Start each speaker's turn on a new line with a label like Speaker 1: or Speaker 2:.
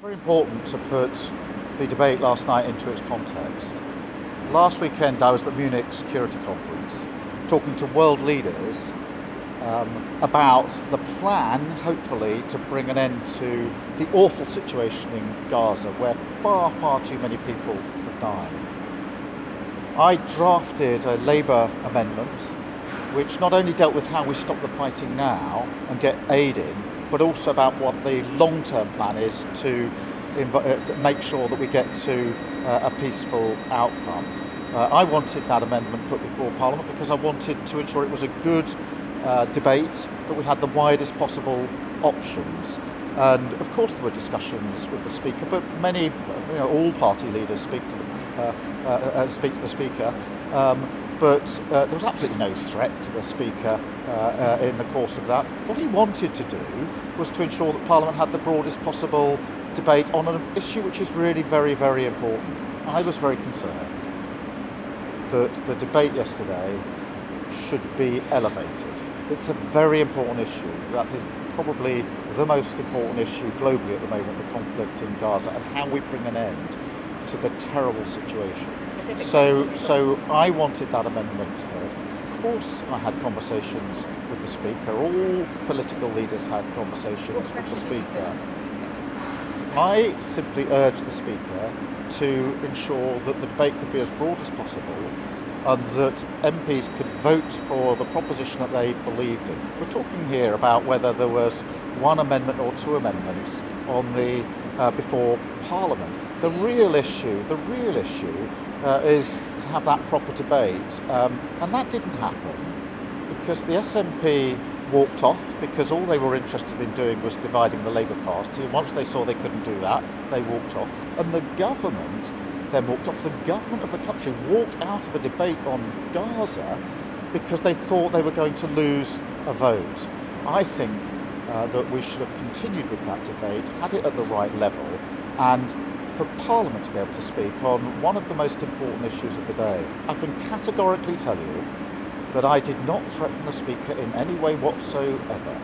Speaker 1: Very important to put the debate last night into its context. Last weekend I was at the Munich Security Conference talking to world leaders about the plan, hopefully, to bring an end to the awful situation in Gaza where far too many people have died. I drafted a Labour amendment which not only dealt with how we stop the fighting now and get aid in, but also about what the long-term plan is to make sure that we get to a peaceful outcome. I wanted that amendment put before Parliament because I wanted to ensure it was a good debate, that we had the widest possible options. And of course there were discussions with the Speaker, but many, all party leaders speak to the Speaker. But there was absolutely no threat to the Speaker in the course of that. What he wanted to do was to ensure that Parliament had the broadest possible debate on an issue which is really very important. I was very concerned that the debate yesterday should be elevated. It's a very important issue. That is probably the most important issue globally at the moment, the conflict in Gaza, and how we bring an end to the terrible situation. So I wanted that amendment heard. Of course I had conversations with the Speaker. All political leaders had conversations with the Speaker. I simply urged the Speaker to ensure that the debate could be as broad as possible and that MPs could vote for the proposition that they believed in. We're talking here about whether there was one amendment or two amendments on the before Parliament. The real issue is to have that proper debate, and that didn't happen because the SNP walked off because all they were interested in doing was dividing the Labour Party, and once they saw they couldn't do that, they walked off. And the government then walked off. The government of the country walked out of a debate on Gaza because they thought they were going to lose a vote. I think that we should have continued with that debate, had it at the right level, and for Parliament to be able to speak on one of the most important issues of the day. I can categorically tell you that I did not threaten the Speaker in any way whatsoever.